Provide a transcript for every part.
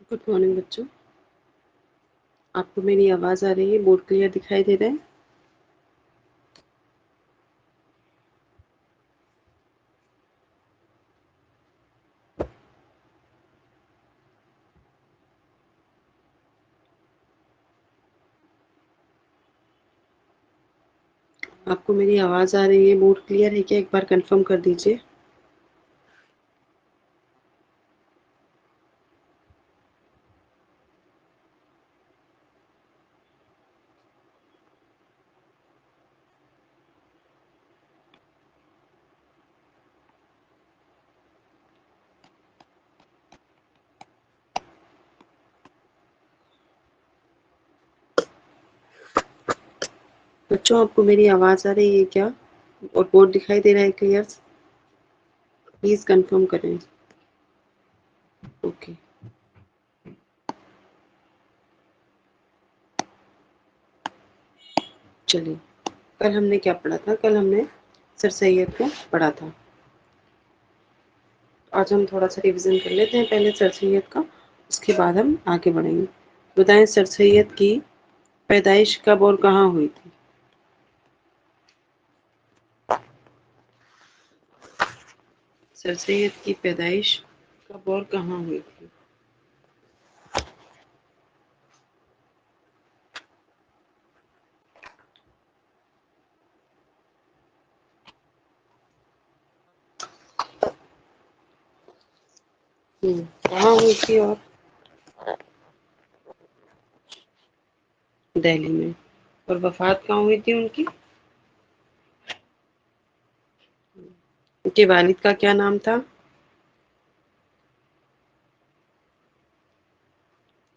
Good morning بچوں. آپ کو میری آواز آ رہی ہے؟ بورڈ کلیئر دکھائی دے رہا ہے؟ آپ کو میری آواز آ رہی ہے؟ بورڈ کلیئر ہے کیا؟ ایک بار کنفرم کر دیجیے. بچوں آپ کو میری آواز آ رہی ہے کیا؟ اور بورڈ دکھائی دے رہا ہے کلیئر؟ پلیز کنفرم کریں. اوکے. چلیے، کل ہم نے کیا پڑھا تھا؟ کل ہم نے سر سید کو پڑھا تھا. آج ہم تھوڑا سا ریویژن کر لیتے ہیں پہلے سر سید کا، اس کے بعد ہم آگے بڑھیں گے. بتائیں سر سید کی پیدائش کب اور کہاں ہوئی تھی؟ سر سید کی پیدائش کب اور کہاں ہوئی تھی؟ کہاں ہوئی تھی اور دہلی میں. اور وفات کہاں ہوئی تھی ان کی؟ ان کے والد کا کیا نام تھا؟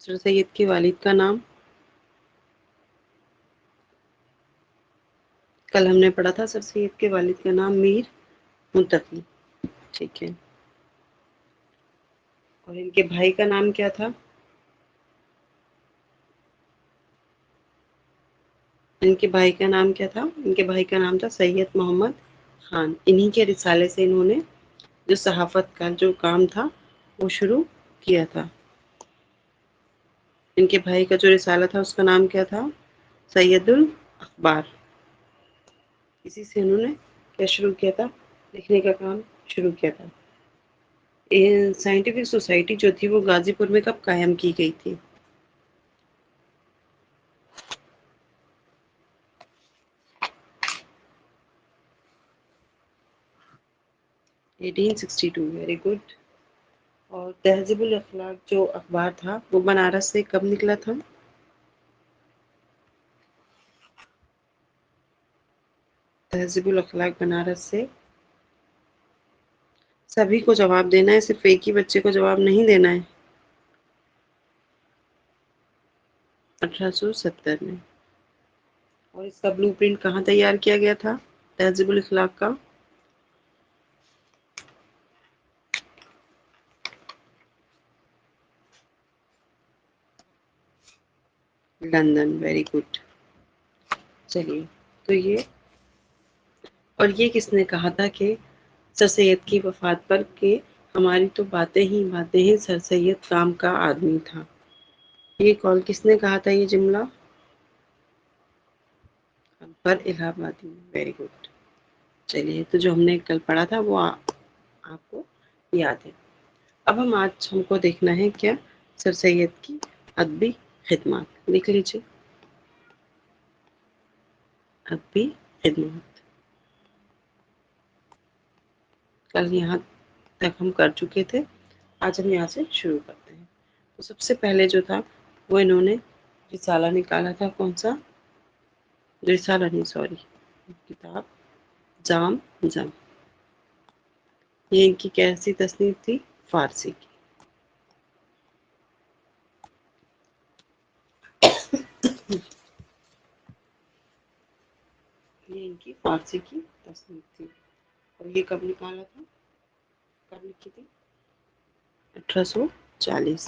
سر سید کے والد کا نام؟ کل ہم نے پڑھا تھا سر سید کے والد کا نام میر منتقی. ٹھیک ہے. اور ان کے بھائی کا نام کیا تھا؟ ان کے بھائی کا نام کیا تھا؟ ان کے بھائی کا نام تھا سید محمد خان. انہی کے رسالے سے انہوں نے جو صحافت کا جو کام تھا وہ شروع کیا تھا. ان کے بھائی کا جو رسالہ تھا اس کا نام کیا تھا؟ سید الاخبار. اسی سے انہوں نے کیا شروع کیا تھا؟ لکھنے کا کام شروع کیا تھا. سائنٹیفک سوسائٹی جو تھی وہ غازی پور میں کب قائم کی گئی تھی؟ 1862. Very good. اور تہذیب الاخلاق جو اخبار تھا وہ بنارس سے کب نکلا تھا؟ تہذیب الاخلاق بنارس سے. سبھی کو جواب دینا ہے، صرف ایک ہی بچے کو جواب نہیں دینا ہے. 1870 میں. اور اس کا بلو پرنٹ کہاں تیار کیا گیا تھا تہذیب الاخلاق کا؟ لندن. Very good. چلیے تو یہ کس نے کہا تھا کہ سر سید کی وفات پر کہ ہماری تو باتیں ہی باتیں ہیں، سر سید کام کا آدمی تھا؟ یہ کال کس نے کہا تھا یہ جملہ؟ اکبر الہ آبادی. Very good. چلیے تو جو ہم نے کل پڑھا تھا وہ آپ کو یاد ہے. اب ہم کو دیکھنا ہے کیا؟ سر سید کی ادبی خدمات. لکھ لیجیے ادبی خدمات. کل یہاں تک ہم کر چکے تھے، آج ہم یہاں سے شروع کرتے ہیں. تو سب سے پہلے جو تھا وہ انہوں نے رسالہ نکالا تھا. کون سا رسالہ؟ نہیں، سوری، کتاب جام جم. یہ ان کی کیسی تصنیف تھی؟ فارسی کی. یہ ان کی فارسی کی تصنیف تھی. اور یہ کب نکالا تھا؟ کب لکھی تھی؟ 1840.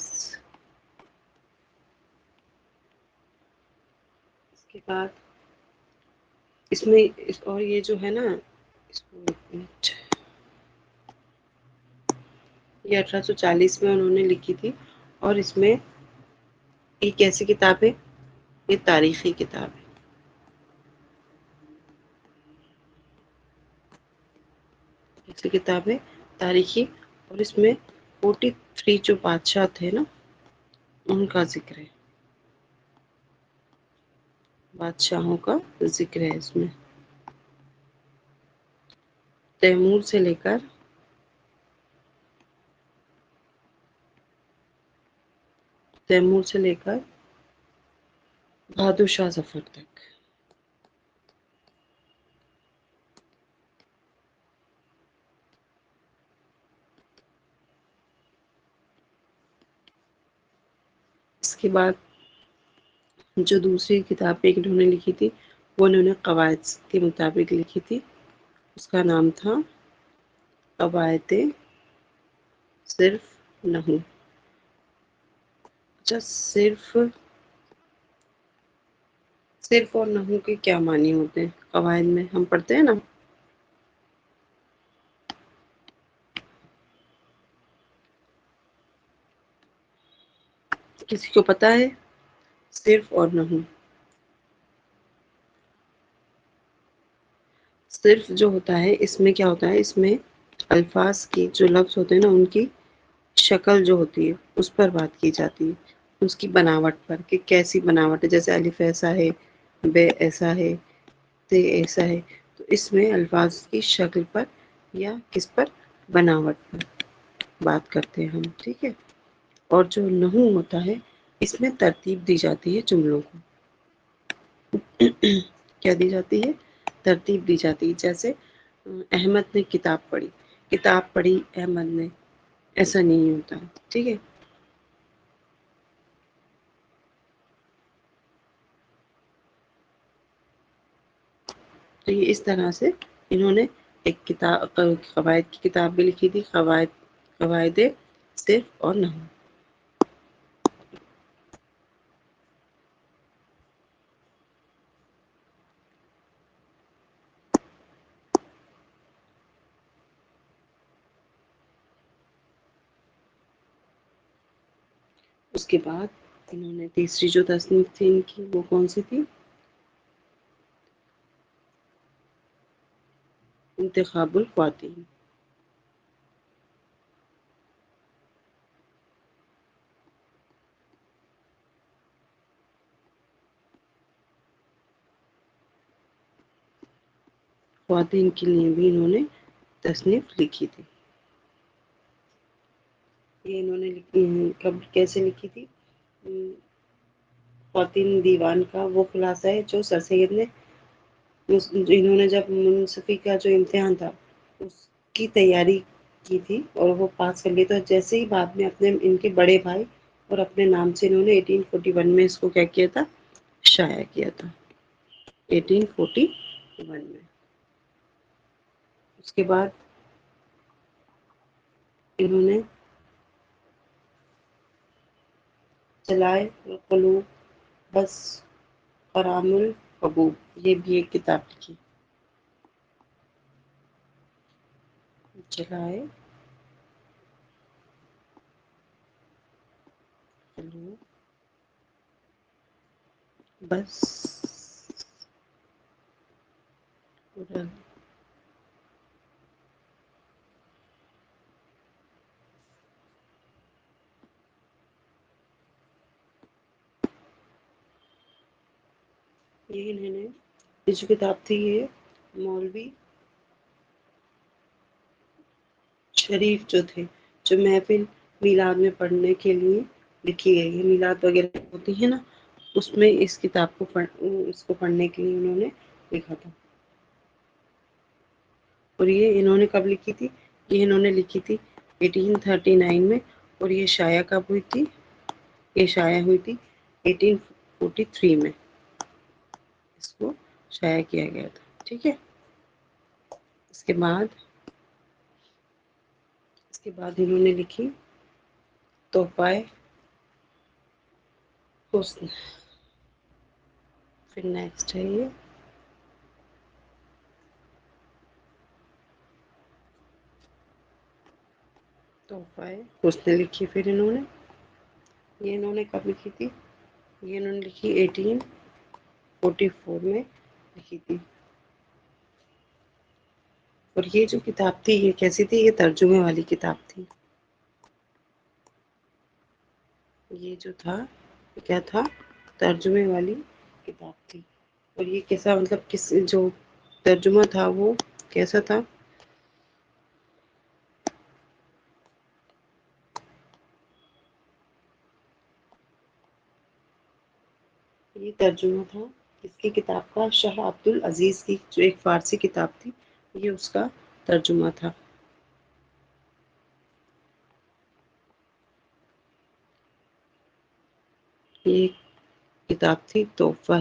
اس کے بعد اس میں اور یہ جو ہے نا اس کو یہ 1840 میں انہوں نے لکھی تھی. اور اس میں یہ کیسی کتاب ہے؟ یہ تاریخی کتاب ہے. کیسی کتاب ہے؟ تاریخی. اور اس میں 43 جو بادشاہ تھے نا ان کا ذکر ہے. بادشاہوں کا ذکر ہے اس میں. تیمور سے لے کر بہادر شاہ ظفر تک. اس کے بعد جو دوسری کتاب ایک انہوں نے لکھی تھی وہ انہوں نے قواعد کے مطابق لکھی تھی. اس کا نام تھا قواعد صرف نحو. اچھا، صرف اور نحو کے کیا معنی ہوتے ہیں قواعد میں ہم پڑھتے ہیں نا. کسی کو پتا ہے صرف اور نحو؟ صرف جو ہوتا ہے اس میں کیا ہوتا ہے، اس میں الفاظ کی جو لفظ ہوتے ہیں نا ان کی شکل جو ہوتی ہے اس پر بات کی جاتی ہے، اس کی بناوٹ پر کہ کیسی بناوٹ ہے. جیسے الف ایسا ہے، بے ایسا ہے، تے ایسا ہے. تو اس میں الفاظ کی شکل پر یا کس پر، بناوٹ پر بات کرتے ہیں ہم. ٹھیک ہے. اور جو نحو ہوتا ہے اس میں ترتیب دی جاتی ہے جملوں کو. کیا دی جاتی ہے؟ ترتیب دی جاتی ہے. جیسے احمد نے کتاب پڑھی احمد نے، ایسا نہیں ہوتا. ٹھیک ہے. تو یہ اس طرح سے انہوں نے ایک کتاب قواعد کی کتاب بھی لکھی تھی. قواعد صرف اور نحو. اس کے بعد انہوں نے تیسری جو تصنیف تھی ان کی وہ کون سی تھی؟ انتخاب الخواتین. خواتین کے لیے بھی انہوں نے تصنیف لکھی تھی. یہ انہوں نے کب کیسے لکھی تھی؟ خواتین دیوان کا وہ خلاصہ ہے جو سر سید نے انہوں نے جب منصفی کا جو امتحان تھا اس کی تیاری کی تھی اور وہ پاس کر لی. تو جیسے ہی بعد میں اپنے ان کے بڑے بھائی اور اپنے نام سے انہوں نے 1841 میں اس کو کیا کیا تھا، شائع کیا تھا. 1841 میں. اس کے بعد انہوں نے جلائے القلوب بس خرام الحبوب یہ بھی ایک کتاب لکھی. جلائے القلوب بس یہ انہوں نے یہ جو کتاب تھی یہ مولوی شریف جو تھے جو محفل میلاد میں پڑھنے کے لیے لکھی گئی ہے. میلاد وغیرہ ہوتی ہے نا اس میں اس کتاب کو اس کو پڑھنے کے لیے انہوں نے لکھا تھا. اور یہ انہوں نے کب لکھی تھی؟ یہ انہوں نے لکھی تھی 1839 میں. اور یہ شائع کب ہوئی تھی؟ یہ شائع ہوئی تھی 1843 میں. اس کو شائع کیا گیا تھا. ٹھیک ہے. اس کے بعد انہوں نے لکھی تحفہ حسن. پھر نیکسٹ ہے یہ تحفہ حسن لکھی پھر انہوں نے. یہ انہوں نے کب لکھی تھی؟ یہ انہوں نے لکھی 1844 میں لکھی تھی. اور یہ جو کتاب تھی یہ کیسی تھی؟ یہ ترجمے والی کتاب تھی. یہ جو تھا یہ کیا تھا؟ ترجمے والی کتاب تھی. اور یہ کیسا، مطلب کس جو ترجمہ تھا وہ کیسا تھا؟ یہ ترجمہ تھا اس کی کتاب کا، شاہ عبد العزیز کی جو ایک فارسی کتاب تھی، یہ اس کا ترجمہ تھا. یہ کتاب تھی تحفہ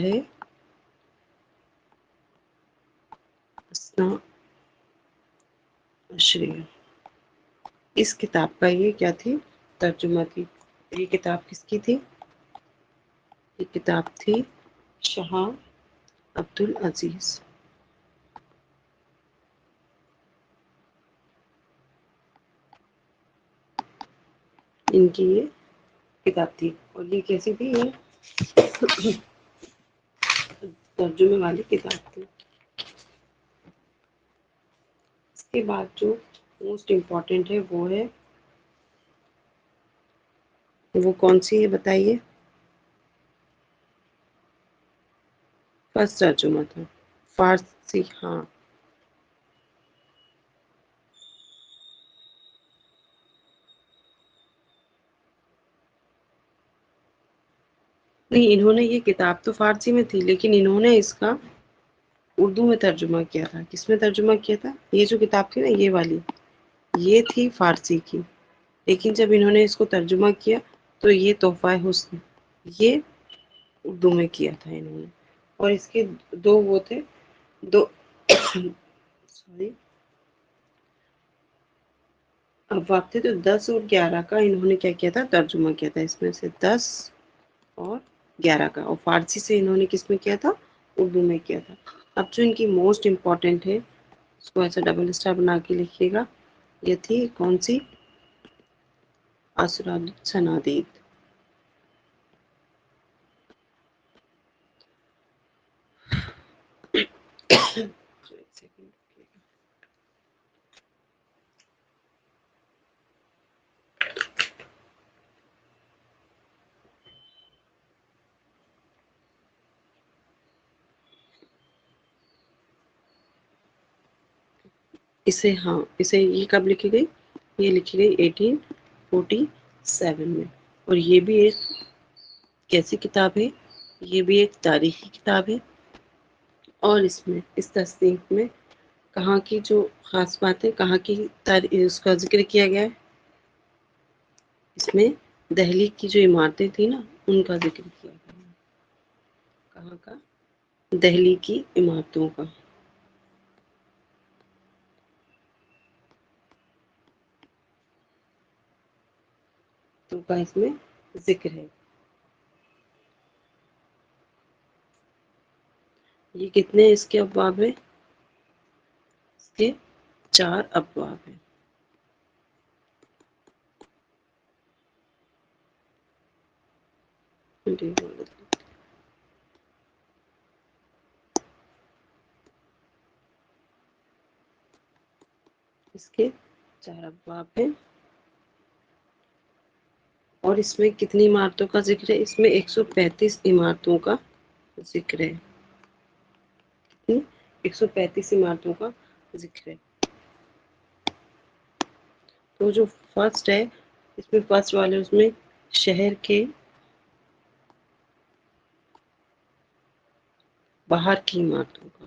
اسنا عشریہ. اس کتاب کا یہ کیا تھی؟ ترجمہ تھی. یہ کتاب کس کی تھی؟ یہ کتاب تھی شاہ عبد العزیز. ان کی یہ کتاب تھی. اور یہ کیسی تھی؟ یہ ترجمے والی کتاب تھی. اس کے بعد جو موسٹ امپورٹنٹ ہے وہ ہے، وہ کون سی ہے بتائیے؟ فرسٹ ترجمہ تھا فارسی. ہاں، نہیں، انہوں نے یہ کتاب تو فارسی میں تھی لیکن انہوں نے اس کا اردو میں ترجمہ کیا تھا. کس میں ترجمہ کیا تھا؟ یہ جو کتاب تھی نا یہ والی، یہ تھی فارسی کی، لیکن جب انہوں نے اس کو ترجمہ کیا تو یہ تحفہ حسن یہ اردو میں کیا تھا انہوں نے. اور اس کے دو وہ تھے، دو سوری ابواب تھے، تو 10 اور 11 کا انہوں نے کیا کیا تھا؟ ترجمہ کیا تھا. اس میں سے 10 اور 11 کا. اور فارسی سے انہوں نے کس میں کیا تھا؟ اردو میں کیا تھا. اب جو ان کی موسٹ امپورٹنٹ ہے اس کو ایسا ڈبل اسٹار بنا کے لکھیے گا. یہ تھی کون سی؟ اسرارالصنادید. اسے یہ کب لکھی گئی؟ یہ لکھی گئی 1847 میں. اور یہ بھی ایک کیسی کتاب ہے؟ یہ بھی ایک تاریخی کتاب ہے. اور اس تصنیف میں کہاں کی جو خاص بات ہے، کہاں کی اس کا ذکر کیا گیا ہے؟ اس میں دہلی کی جو عمارتیں تھیں نا ان کا ذکر کیا گیا ہے. کہاں کا؟ دہلی کی عمارتوں کا. تو کا اس میں ذکر ہے. یہ کتنے اس کے ابواب ہیں؟ اس کے 4 ابواب ہیں. اس کے 4 ابواب ہیں. اور اس میں کتنی عمارتوں کا ذکر ہے؟ اس میں 135 عمارتوں کا ذکر ہے. 135 عمارتوں کا ذکر ہے. تو جو فرسٹ ہے اس میں فرسٹ والے اس میں شہر کے باہر کی عمارتوں کا،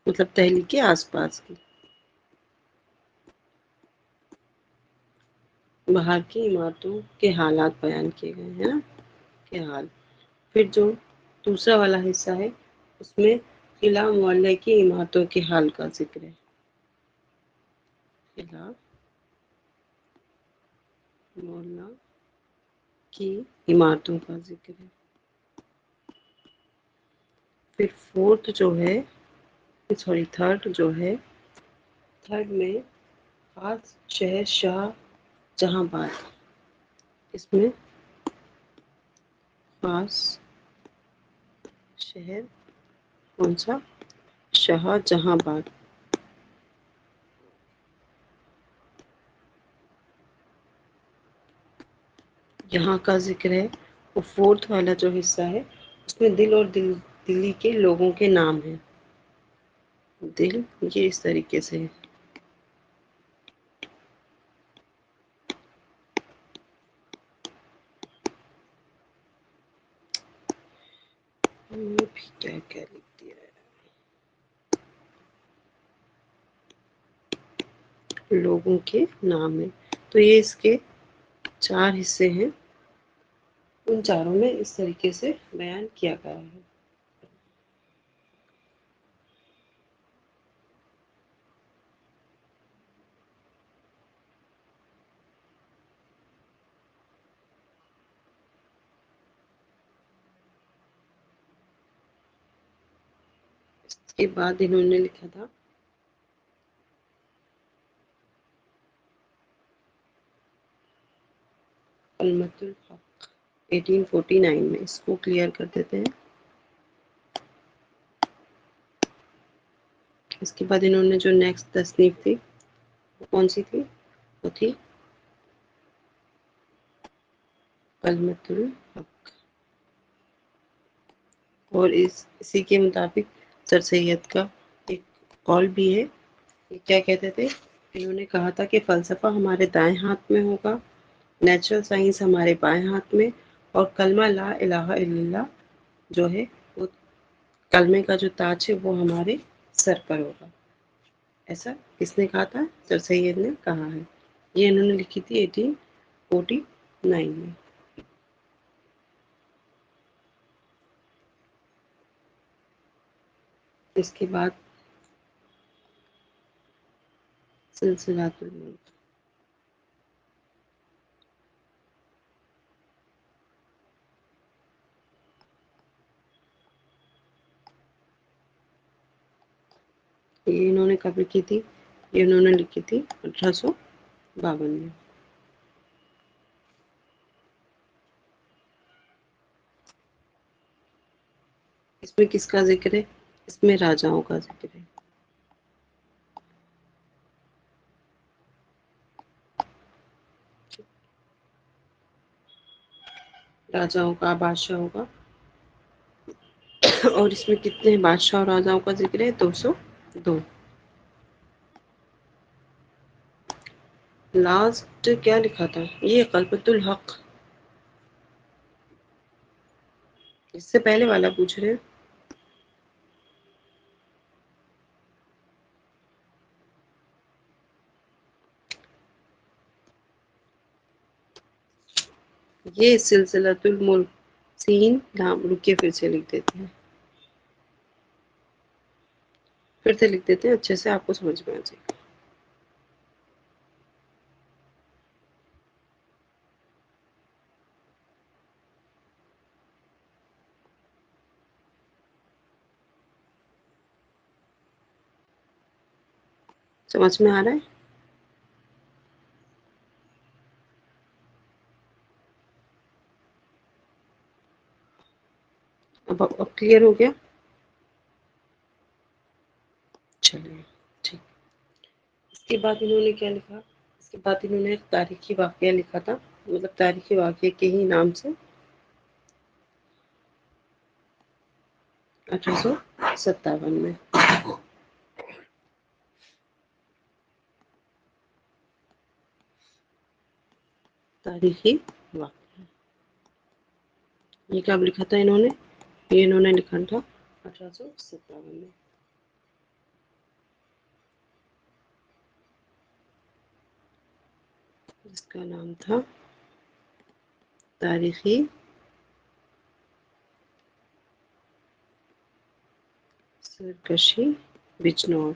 مطلب دہلی کے آس پاس کی باہر کی عمارتوں کے حالات بیان کیے گئے ہیں نا، کے حال. پھر جو دوسرا والا حصہ ہے اس میں قلعہ معلیٰ کی عمارتوں کے حال کا ذکر ہے. قلعہ معلیٰ کی عمارتوں کا ذکر ہے. پھر فورتھ جو ہے، سوری تھرڈ جو ہے، تھرڈ میں خاص شہر شاہ جہاں باد. اس میں پاس شہر کون سا؟ شاہجہاں آباد۔ یہاں کا ذکر ہے، وہ فورتھ والا جو حصہ ہے اس میں دل اور دلی کے لوگوں کے نام ہیں۔ دل یہ اس طریقے سے ہے۔ یہ بھی کیا کیا لکھ دیا ہے، لوگوں کے نام ہیں، تو یہ اس کے 4 حصے ہیں، ان چاروں میں اس طریقے سے بیان کیا گیا ہے۔ اس کے بعد انہوں نے لکھا تھا کلمۃ الحق 1849 میں، اس کو کلیئر کر دیتے ہیں۔ اس کے بعد انہوں نے جو نیکسٹ تصنیف تھی وہ کون سی تھی؟ وہ تھی کلمۃ الحق، اور اسی کے مطابق سر سید کا ایک قول بھی ہے۔ یہ کیا کہتے تھے؟ انہوں نے کہا تھا کہ فلسفہ ہمارے دائیں ہاتھ میں ہوگا، نیچرل سائنس ہمارے بائیں ہاتھ میں، اور کلمہ لا الہ الا اللہ جو ہے وہ کلمے کا جو تاج ہے وہ ہمارے سر پر ہوگا۔ ایسا کس نے کہا تھا؟ سر سید نے کہا ہے۔ یہ انہوں نے لکھی تھی 1849 میں۔ اس کے بعد سلسلۃ الملک، یہ انہوں نے کب لکھی تھی؟ یہ انہوں نے لکھی تھی 1852 میں۔ اس میں کس کا ذکر ہے؟ اس میں راجاؤں کا ذکر ہے۔ راجاؤں کا، بادشاہوں کا، اور اس میں کتنے بادشاہ اور راجاؤں کا ذکر ہے؟ 202۔ لاسٹ کیا لکھا تھا؟ یہ کلمۃ الحق، اس سے پہلے والا پوچھ رہے ہیں۔ یہ سلسلۃ الملک، سین لام رکے پھر سے لکھ دیتے ہیں، پھر سے لکھ دیتے ہیں اچھے سے آپ کو سمجھ میں آ جائے گا۔ سمجھ میں آ رہا ہے؟ اب کلیئر ہو گیا؟ چلیے ٹھیک۔ اس کے بعد انہوں نے کیا لکھا؟ اس کے بعد انہوں نے تاریخی واقعہ لکھا تھا، مطلب تاریخی واقعے کے ہی نام سے، 1857 میں۔ تاریخی واقعہ، یہ کب لکھا تھا انہوں نے؟ یہ انہوں نے لکھا تھا 1857 میں۔ اس کا نام تھا تاریخی سرکشی بجنور،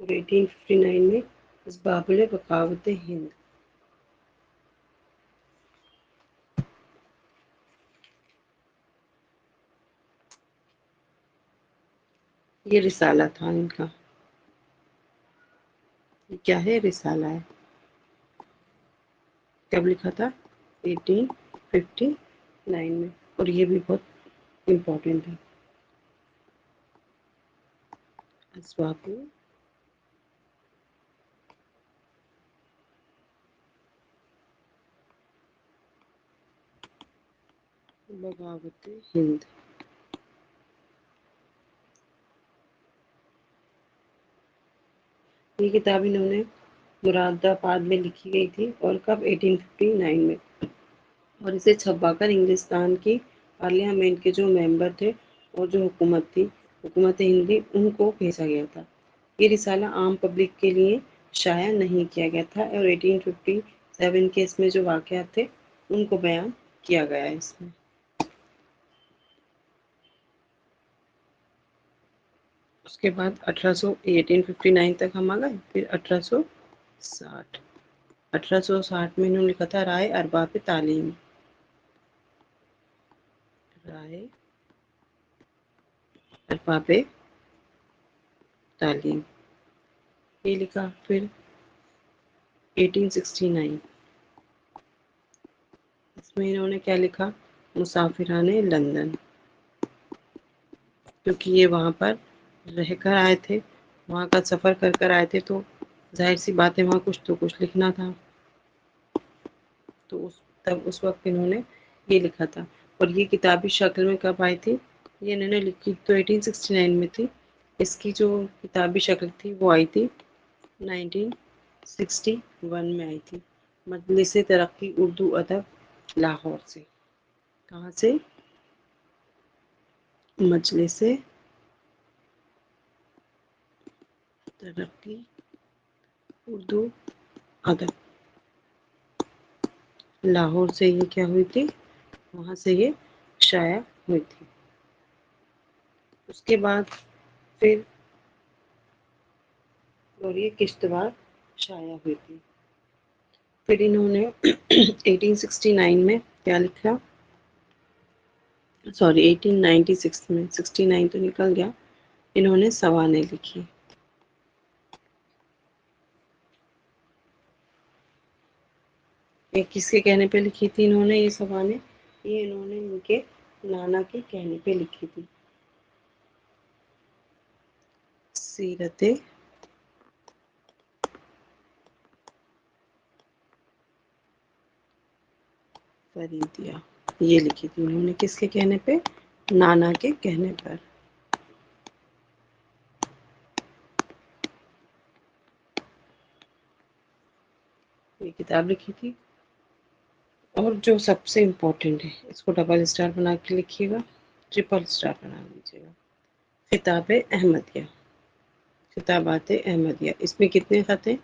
اور 1859 میں اسبابل بغاوت ہند۔ یہ رسالہ تھا ان کا، یہ کیا ہے؟ رسالہ ہے۔ کب لکھا تھا؟ 1859 میں، اور یہ بھی بہت امپورٹنٹ ہے. اسواقو بغاوت ہند. یہ کتاب انہوں نے مراد آباد میں لکھی گئی تھی، اور کب؟ 1859 میں. اور اسے چھپا کر انگلستان کی پارلیامنٹ کے جو ممبر تھے اور جو حکومت تھی، حکومت ہندی، ان کو بھیجا گیا تھا. یہ رسالہ عام پبلک کے لیے شائع نہیں کیا گیا تھا، اور 1857 کے اس میں جو واقعات تھے ان کو بیان کیا گیا ہے اس میں. اس کے بعد 1859 تک ہم آ گئے. پھر 1860، 1860 میں انہوں نے لکھا تھا رائے ارباب تعلیم. رائے ارباب تعلیم یہ لکھا. پھر 1869 اس میں انہوں نے کیا لکھا؟ مسافران لندن. کیونکہ یہ وہاں پر رہ کر آئے تھے، وہاں کا سفر کر کر آئے تھے، تو ظاہر سی بات ہے وہاں کچھ تو کچھ لکھنا تھا. تو تب اس وقت انہوں نے یہ لکھا تھا. اور یہ کتابی شکل میں کب آئی تھی؟ یہ انہوں نے لکھی تو 1869 میں تھی. اس کی جو کتابی شکل تھی وہ آئی تھی 1961 میں آئی تھی. مجلس ترقی اردو ادب لاہور سے. کہاں سے؟ مجلس ترقی اردو ادب لاہور سے یہ کیا ہوئی تھی؟ وہاں سے یہ شائع ہوئی تھی. اس کے بعد پھر اور یہ کشتواڑ شائع ہوئی تھی. پھر انہوں نے 1869 میں کیا لکھا؟ سوری 1896 میں، 69 تو نکل گیا. انہوں نے سوانح لکھی. یہ کس کے کہنے پہ لکھی تھی انہوں نے یہ سوانح؟ یہ انہوں نے ان کے نانا کے کہنے پہ لکھی تھی. سیرت فریدیہ یہ لکھی تھی انہوں نے کس کے کہنے پہ؟ نانا کے کہنے پر. یہ کتاب لکھی تھی. اور جو سب سے امپورٹنٹ ہے، اس کو ڈبل اسٹار بنا کے لکھیے گا، ٹرپل اسٹار بنا لیجیے گا. خطاب احمدیہ، خطابات احمدیہ. اس میں کتنے خط ہیں؟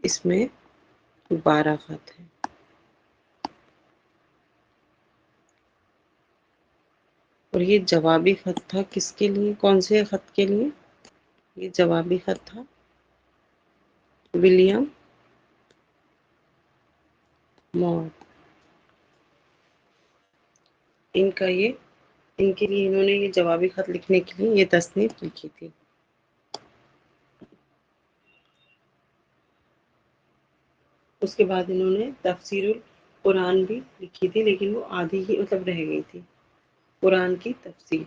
اس میں 12 خط ہیں. اور یہ جوابی خط تھا کس کے لیے؟ کون سے خط کے لیے؟ یہ جوابی خط تھا ولیم مور. ان کا یہ ان کے لیے انہوں نے یہ جوابی خط لکھنے کے لیے یہ تصنیف لکھی تھی. اس کے بعد انہوں نے تفسیر القرآن بھی لکھی تھی، لیکن وہ آدھی ہی مطلب رہ گئی تھی. قرآن کی تفسیر.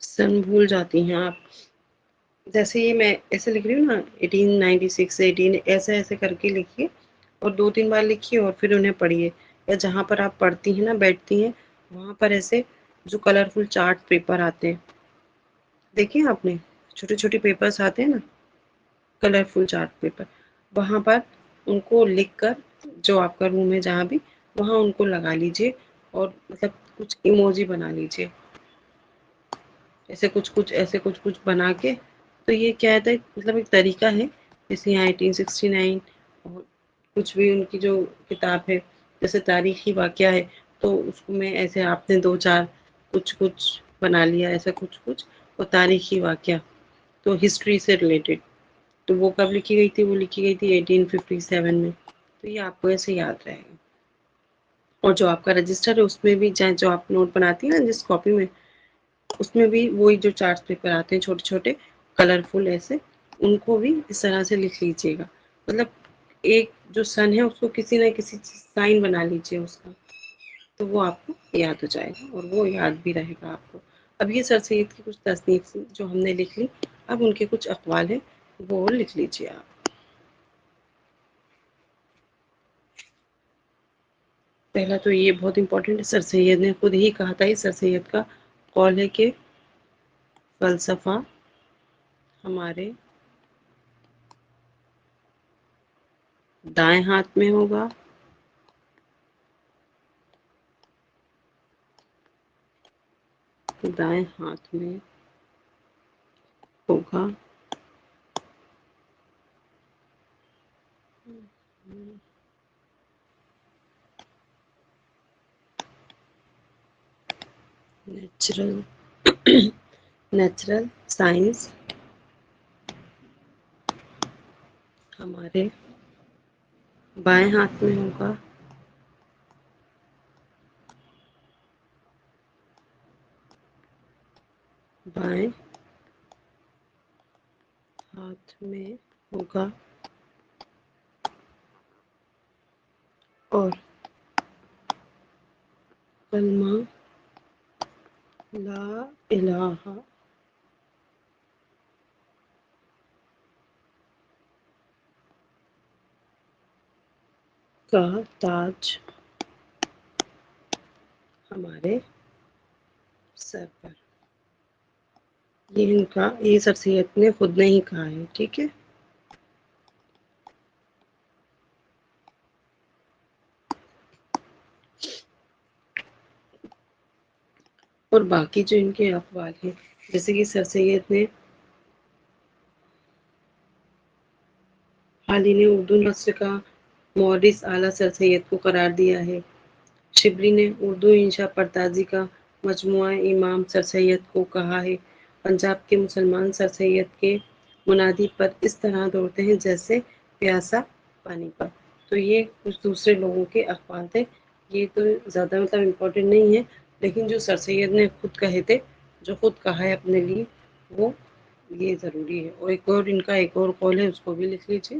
سن بھول جاتی ہیں آپ. جیسے یہ میں ایسے لکھ رہی ہوں نا 1896 18 ایسے ایسے کر کے لکھیے، اور 2 3 بار لکھیے اور پھر انہیں پڑھیے. یا جہاں پر آپ پڑھتی ہیں نا، بیٹھتی ہیں، وہاں پر ایسے جو کلرفل چارٹ پیپر آتے ہیں، دیکھیں آپ نے چھوٹے چھوٹے پیپرس آتے ہیں نا، کلرفل چارٹ پیپر، وہاں پر ان کو لکھ کر جو آپ کا روم ہے جہاں بھی، وہاں ان کو لگا لیجیے. اور مطلب کچھ ایموجی بنا لیجیے، ایسے کچھ کچھ ایسے کچھ کچھ بنا کے. تو یہ کیا ہے، مطلب ایک طریقہ ہے. جیسے یہاں 1869 اور کچھ بھی ان کی جو کتاب ہے، جیسے تاریخی واقعہ ہے، تو اس کو میں ایسے آپ نے دو چار کچھ کچھ بنا لیا ایسا کچھ کچھ، اور تاریخی واقعہ تو ہسٹری سے ریلیٹڈ، تو وہ کب لکھی گئی تھی؟ وہ لکھی گئی تھی 1857 میں، تو یہ آپ کو ایسے یاد رہے گا۔ اور جو آپ کا رجسٹر ہے اس میں بھی چاہے جو آپ نوٹ بناتی ہیں نا جس کاپی میں، اس میں بھی وہی جو چارٹ پیپر آتے ہیں چھوٹے چھوٹے کلرفل ایسے، ان کو بھی اس طرح سے لکھ لیجیے گا، مطلب ایک جو سن ہے اس کو کسی نہ کسی سائن بنا لیجیے اس کا، تو وہ آپ کو یاد ہو جائے گا اور وہ یاد بھی رہے گا آپ کو۔ اب یہ سر سید کی کچھ تصنیف جو ہم نے لکھ لی، اب ان کے کچھ اقوال ہیں وہ لکھ لیجیے آپ۔ پہلا تو یہ بہت امپورٹنٹ ہے، سر سید نے خود ہی کہا تھا، یہ سر سید کا قول ہے کہ فلسفہ ہمارے دائیں ہاتھ میں ہوگا، دائیں ہاتھ میں ہوگا، نیچرل نیچرل سائنس ہمارے بائیں ہاتھ میں ہوگا، بائیں ہاتھ میں ہوگا، اور کلمہ لا الہ کا تاج ہمارے سر پر۔ یہ ان کا، یہ سر سید نے خود نے ہی کہا ہے، ٹھیک ہے۔ اور باقی جو ان کے اقوال ہیں، جیسے کہ سر سید نے حال ہی نے اردو نثر کا مورث اعلیٰ سر سید کو قرار دیا ہے۔ شبلی نے اردو انشا پردازی کا مجموعہ امام سر سید کو کہا ہے۔ پنجاب کے مسلمان سر سید کے منادی پر اس طرح دوڑتے ہیں جیسے پیاسا پانی پر۔ تو یہ کچھ دوسرے لوگوں کے اقوال تھے، یہ تو زیادہ مطلب امپورٹنٹ نہیں ہے، لیکن جو سر سید نے خود کہے تھے، جو خود کہا ہے اپنے لیے، وہ یہ ضروری ہے۔ اور ایک اور ان کا ایک اور قول ہے، اس کو بھی لکھ لیجیے۔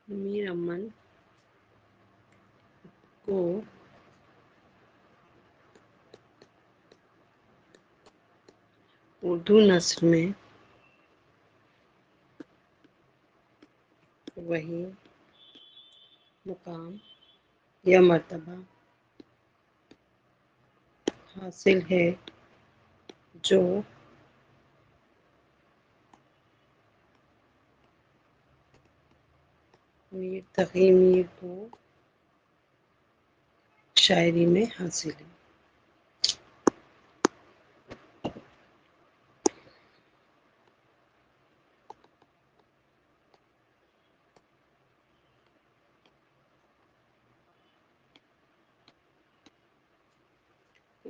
میر امن کو اردو نثر میں وہی مقام یا مرتبہ حاصل ہے جو میر تقی میر کو شاعری میں حاصل ہے۔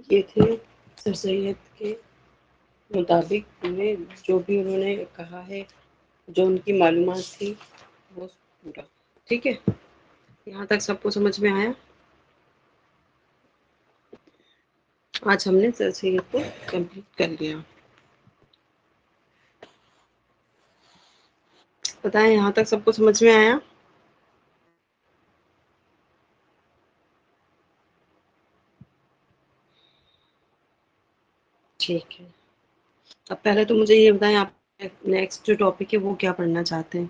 یہ تھے سر سید کے مطابق جو بھی انہوں نے کہا ہے، جو ان کی معلومات تھی، وہ پورا ٹھیک ہے۔ یہاں تک سب کو سمجھ میں آیا؟ آج ہم نے سر سید کو کمپلیٹ کر لیا۔ بتائیں یہاں تک سب کو سمجھ میں آیا؟ ٹھیک ہے، اب پہلے تو مجھے یہ بتائیں آپ نیکسٹ جو ٹاپک ہے وہ کیا پڑھنا چاہتے ہیں؟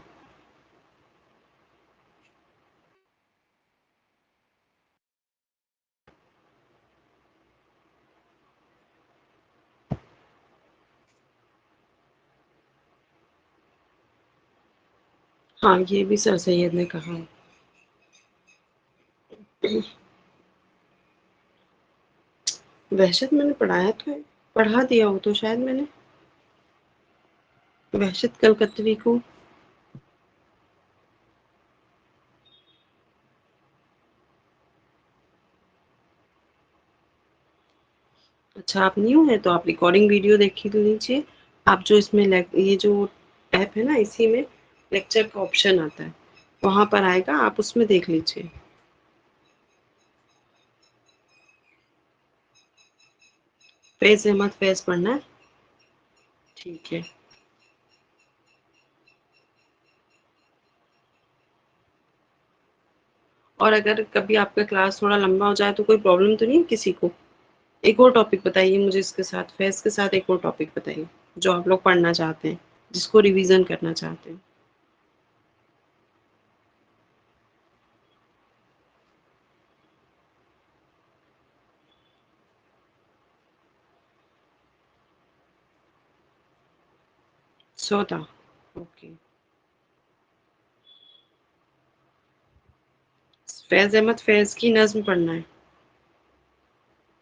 ہاں یہ بھی سر سید نے کہا ہے۔ وحشت میں نے پڑھایا تو ہے، پڑھا دیا ہو تو شاید میں نے وحشت کلکتوی کو۔ اچھا آپ نیو ہے تو آپ ریکارڈنگ ویڈیو دیکھ لیجیے. آپ جو اس میں یہ جو ایپ ہے نا اسی میں لیکچر کا آپشن آتا ہے وہاں پر آئے گا آپ اس میں دیکھ لیجیے. فیض احمد فیض پڑھنا ہے. ٹھیک ہے. اور اگر کبھی آپ کا کلاس تھوڑا لمبا ہو جائے تو کوئی پرابلم تو نہیں ہے کسی کو. ایک اور ٹاپک بتائیے مجھے اس کے ساتھ فیض کے ساتھ ایک اور ٹاپک بتائیے جو آپ لوگ پڑھنا چاہتے ہیں جس کو ریویژن کرنا چاہتے ہیں. سودا. اوکے. فیض احمد فیض کی نظم پڑھنا ہے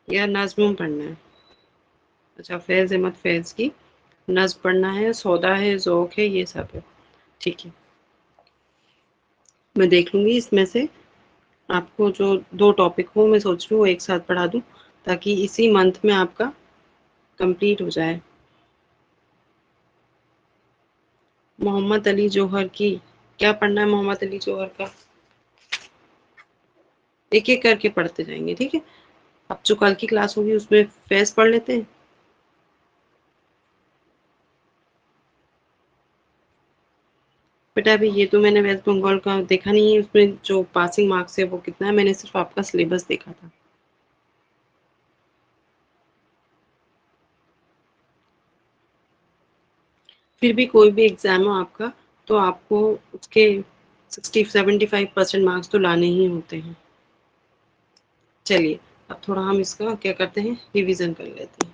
یا نظم پڑھنا ہے. اچھا فیض احمد فیض کی نظم پڑھنا ہے سودا ہے ذوق ہے یہ سب ہے. ٹھیک ہے. میں دیکھ لوں گی اس میں سے آپ کو جو دو ٹاپک ہو میں سوچ رہی ہوں وہ ایک ساتھ پڑھا دوں تاکہ اسی منتھ میں آپ کا کمپلیٹ ہو جائے. محمد علی جوہر کی کیا پڑھنا ہے محمد علی جوہر کا ایک ایک کر کے پڑھتے جائیں گے. ٹھیک ہے. اب جو کل کی کلاس ہوگی اس میں فیض پڑھ لیتے ہیں. بیٹا ابھی یہ تو میں نے ویسٹ بنگال کا دیکھا نہیں ہے اس میں جو پاسنگ مارکس ہے وہ کتنا ہے میں نے صرف آپ کا سلیبس دیکھا تھا. پھر بھی کوئی بھی ایگزام ہو آپ کا تو آپ کو اس کے 75% مارکس تو لانے ہی ہوتے ہیں. چلیے اب تھوڑا ہم اس کا کیا کرتے ہیں ریویژن کر لیتے ہیں.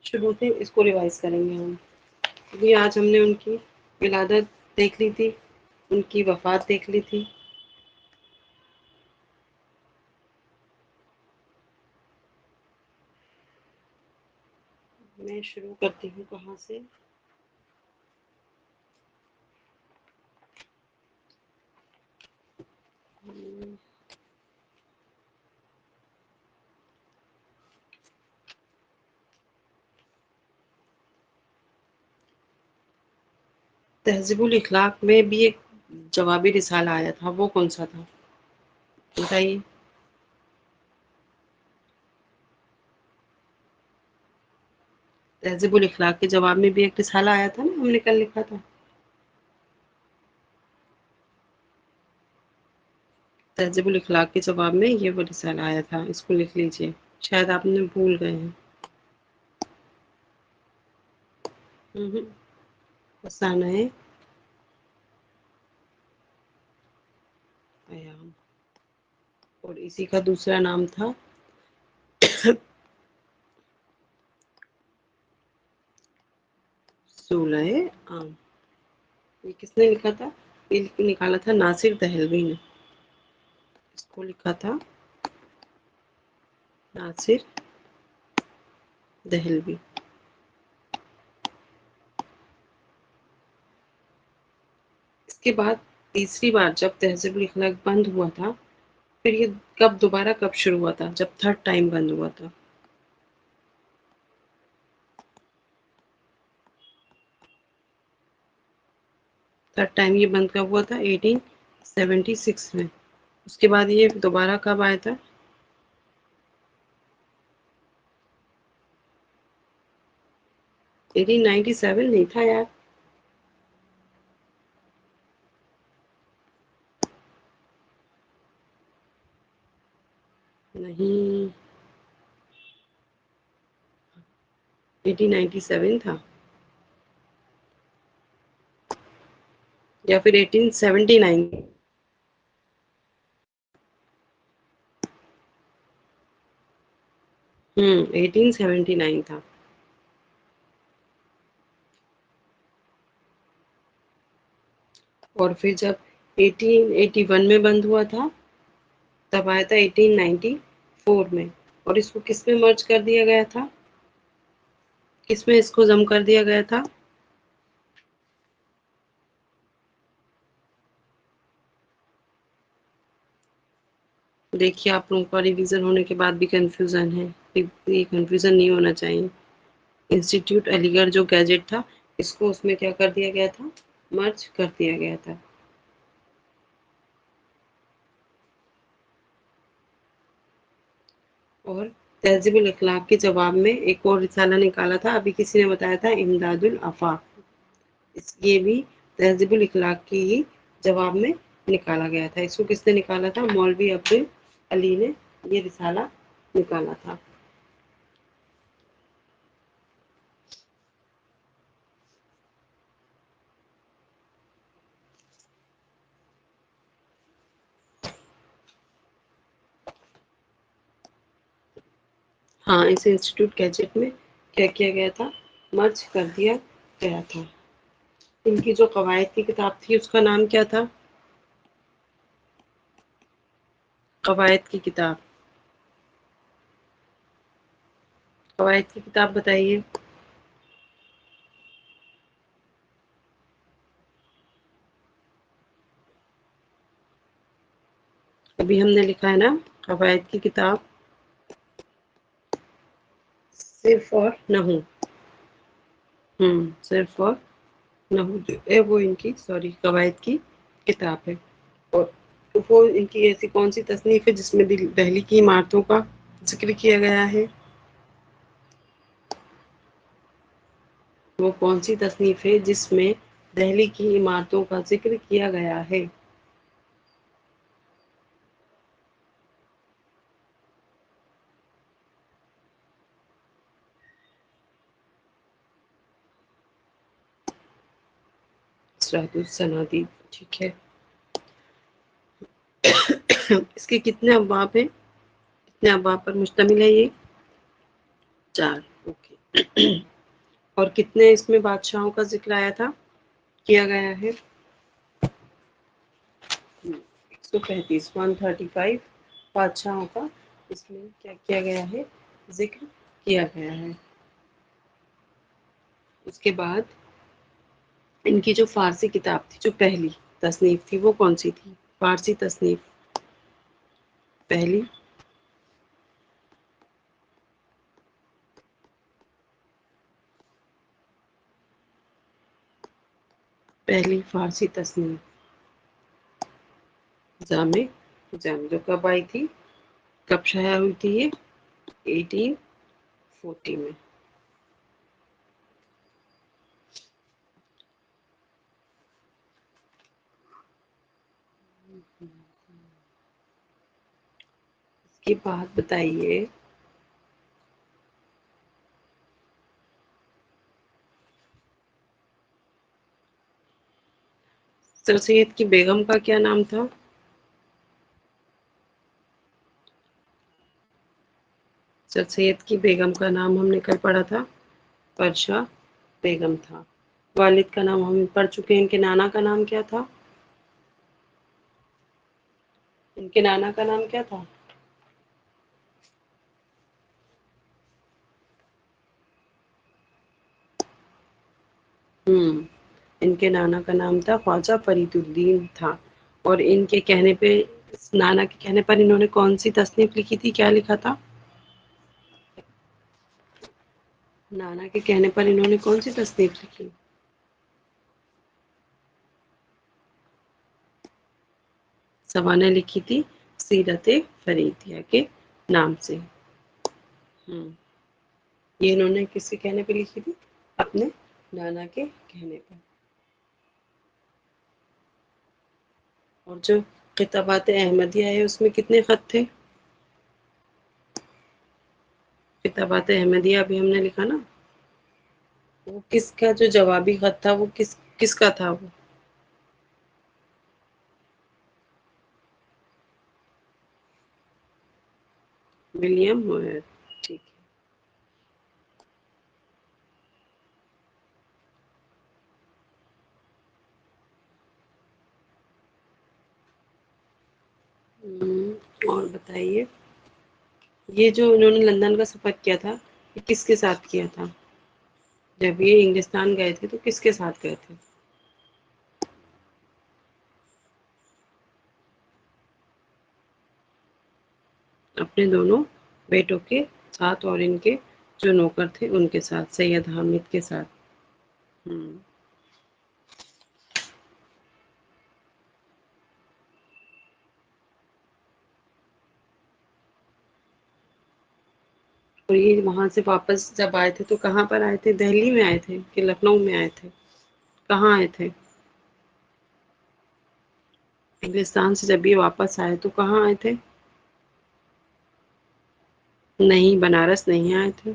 شروع سے اس کو ریوائز کریں گے ہم. ابھی آج ہم نے ان کی ولادت دیکھ لی تھی ان کی وفات دیکھ لی تھی. میں شروع کرتی ہوں کہاں سے. تہذیب الاخلاق میں بھی ایک جوابی رسالہ آیا تھا وہ کون سا تھا بتائیے. تہذیب الاخلاق کے جواب میں بھی ایک رسالہ آیا تھا نا ہم نے کل لکھا تھا. تہذیب الاخلاق کے جواب میں یہ وہ رسالہ آیا تھا اس کو لکھ لیجیے. شاید آپ نے بھول گئے ہیں. افسانہ پیام اور اسی کا دوسرا نام تھا سولہ عام. یہ کس نے لکھا تھا یہ نکالا تھا ناصر دہلوی نے. اس کو لکھا تھا ناصر دہلوی. اس کے بعد تیسری بار جب تہذیب الاخلاق بند ہوا تھا پھر یہ کب دوبارہ کب شروع ہوا تھا جب تھرڈ ٹائم بند ہوا تھا. تھرڈ ٹائم یہ بند کب ہوا تھا 1876 میں. اس کے بعد یہ دوبارہ کب آیا تھا 1897 نہیں تھا یار. نہیں 1897 تھا یا پھر 1879. 1879 تھا. اور پھر جب 1881 میں بند ہوا تھا تب آیا تھا 1894 میں. اور اس کو کس میں مرج کر دیا گیا تھا کس میں اس کو ضم کر دیا گیا تھا. دیکھیے آپ لوگوں کا ریویژن ہونے کے بعد بھی کنفیوژن ہے، یہ کنفیوژن نہیں ہونا چاہیے۔ انسٹیٹیوٹ علی گڑھ جو گیجٹ تھا اس کو اس میں کیا کر دیا گیا تھا، مرج کر دیا گیا تھا۔ اور تہذیب الاخلاق کے جواب میں ایک اور رسالہ نکالا تھا، ابھی کسی نے بتایا تھا، امداد الافاق، یہ بھی تہذیب الاخلاق کی ہی جواب میں نکالا گیا تھا۔ اس کو کس نے نکالا تھا، مولوی عبد علی نے یہ رسالہ نکالا تھا۔ ہاں، اس انسٹیٹیوٹ گیجٹ میں کیا کیا گیا تھا، مرج کر دیا گیا تھا۔ ان کی جو قواعد کی کتاب تھی اس کا نام کیا تھا، قواعد کی کتاب، قواعد کی کتاب بتائیے۔ ابھی ہم نے لکھا ہے نا قواعد کی کتاب صرف اور نحو، صرف اور نحو جو ہے وہ ان کی قواعد کی کتاب ہے۔ اور وہ ان کی ایسی کون سی تصنیف ہے جس میں دہلی کی عمارتوں کا ذکر کیا گیا ہے، وہ کون سی تصنیف ہے جس میں دہلی کی عمارتوں کا ذکر کیا گیا ہے؟ اسرات الصنادید، ٹھیک ہے۔ اس کے کتنے ابواب ہیں، کتنے ابواب پر مشتمل ہے یہ؟ 4، اوکے۔ اور کتنے اس میں بادشاہوں کا ذکر آیا تھا، کیا گیا ہے؟ 135، 135 بادشاہوں کا اس میں کیا کیا گیا ہے، ذکر کیا گیا ہے۔ اس کے بعد ان کی جو فارسی کتاب تھی، جو پہلی تصنیف تھی وہ کون سی تھی، فارسی تصنیف پہلی؟ پہلی فارسی تصنیف جامع جامع، جو کب آئی تھی، کب شائع ہوئی تھی یہ، 1840 میں۔ اس کی بات بتائیے، سر سید کی بیگم کا کیا نام تھا؟ سر سید کی بیگم کا نام ہم نے کل پڑھا تھا، پرشا بیگم تھا۔ والد کا نام ہم پڑھ چکے ہیں، ان کے نانا کا نام کیا تھا، ان کے نانا کا نام کیا تھا؟ ان کے نانا کا نام تھا خواجہ فرید الدین تھا۔ اور ان کے کہنے پہ، نانا کے کہنے پر انہوں نے کون سی تصنیف لکھی تھی، کیا لکھا تھا؟ نانا کے کہنے پر انہوں نے کون سی تصنیف لکھی؟ سوانح لکھی تھی سیرت فریدیہ کے نام سے۔ یہ انہوں نے کس کے کہنے پہ لکھی تھی، اپنے نانا کے کہنے پر۔ اور جو خطابات احمدیہ ہے اس میں کتنے خط تھے، خطابات احمدیہ ابھی ہم نے لکھا نا، وہ کس کا جو جوابی خط تھا وہ کس کا تھا، وہ ولیم موئر، ٹھیک ہے۔ اور بتائیے، یہ جو انہوں نے لندن کا سفر کیا تھا یہ کس کے ساتھ کیا تھا، جب یہ انگلستان گئے تھے تو کس کے ساتھ گئے تھے؟ اپنے دونوں بیٹوں کے ساتھ اور ان کے جو نوکر تھے ان کے ساتھ، سید حامد کے ساتھ۔ ہوں۔ اور یہ وہاں سے واپس جب آئے تھے تو کہاں پر آئے تھے؟ دہلی میں آئے تھے کہ لکھنؤ میں آئے تھے؟ کہاں آئے تھے؟ انگلستان سے جب یہ واپس آئے تو کہاں آئے تھے؟ نہیں، بنارس نہیں آئے تھے۔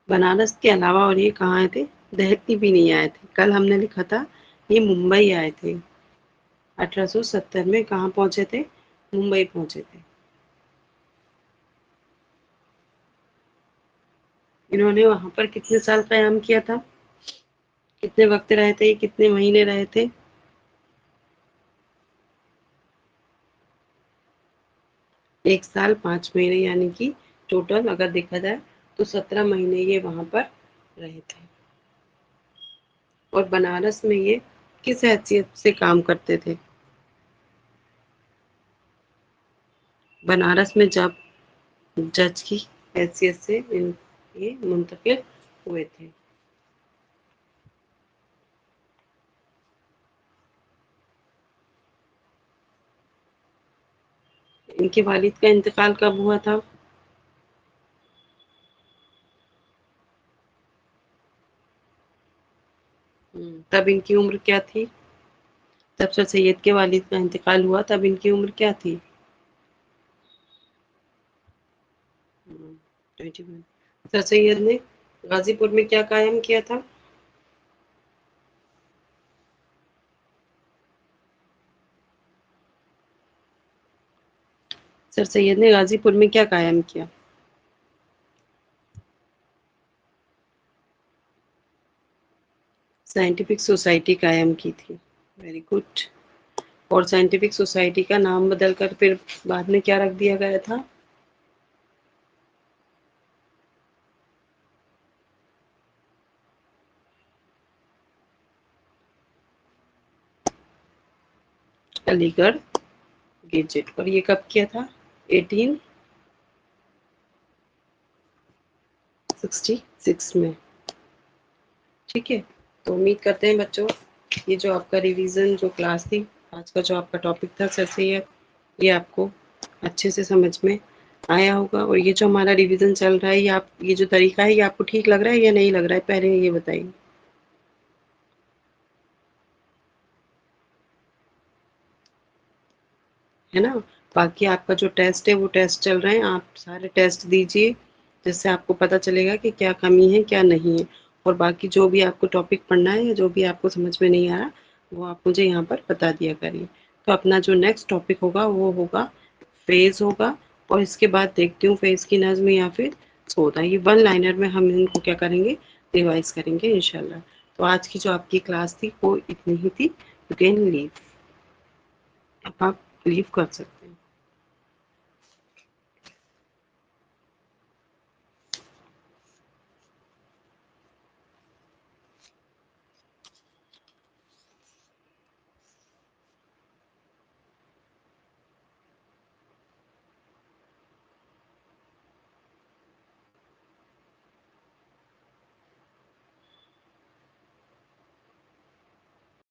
بنارس کے علاوہ اور یہ کہاں آئے تھے؟ دہلی بھی نہیں آئے تھے، کل ہم نے لکھا تھا یہ ممبئی آئے تھے۔ 1870 میں کہاں پہنچے تھے؟ ممبئی پہنچے تھے۔ انہوں نے وہاں پر کتنے سال قیام کیا تھا؟ کتنے وقت رہے تھے؟ کتنے مہینے رہے تھے؟ 1 سال 5 مہینے، یعنی کہ ٹوٹل اگر دیکھا جائے تو 17 مہینے یہ وہاں پر رہے تھے۔ اور بنارس میں یہ کس حیثیت سے کام کرتے تھے؟ بنارس میں جب جج کی حیثیت سے یہ منتقل ہوئے تھے۔ ان کے والد کا انتقال کب ہوا تھا؟ تب ان کی عمر کیا تھی؟ جب سر سید کے والد کا انتقال ہوا تب ان کی عمر کیا تھی؟ 21۔ سر سید نے غازی پور میں کیا قائم کیا تھا؟ سر سید نے غازی پور میں کیا قائم کیا؟ سائنٹیفک سوسائٹی قائم کی تھی۔ Very good. اور سائنٹیفک سوسائٹی کا نام بدل کر پھر بعد میں کیا رکھ دیا گیا تھا؟ علی گڑھ گیجٹ۔ اور یہ کب کیا تھا؟ 1866 میں۔ ٹھیک ہے، تو امید کرتے ہیں بچوں یہ جو آپ کا ریویژن جو کلاس تھی، آج کا جو آپ کا ٹاپک تھا سر سید، یہ آپ کو اچھے سے سمجھ میں آیا ہوگا۔ اور یہ جو ہمارا ریویژن چل رہا ہے، یہ جو طریقہ ہے یہ آپ کو ٹھیک لگ رہا ہے یا نہیں لگ رہا ہے؟ پہلے یہ بتائیے۔ ہے نا؟ باقی آپ کا جو ٹیسٹ ہے وہ ٹیسٹ چل رہے ہیں، آپ سارے ٹیسٹ دیجئے، جس سے آپ کو پتہ چلے گا کہ کیا کمی ہے کیا نہیں ہے۔ اور باقی جو بھی آپ کو ٹاپک پڑھنا ہے یا جو بھی آپ کو سمجھ میں نہیں آ رہا وہ آپ مجھے یہاں پر بتا دیا کریے۔ تو اپنا جو نیکسٹ ٹاپک ہوگا وہ ہوگا فیز ہوگا، اور اس کے بعد دیکھتی ہوں فیز کی نظم یا پھر سودا۔ یہ 1 لائنر میں ہم ان کو کیا کریں گے؟ ریوائز کریں گے انشاءاللہ۔ تو آج کی جو آپ کی کلاس تھی وہ اتنی ہی تھی۔ یو کین لیو، اب آپ لیو کر سکتے ہیں۔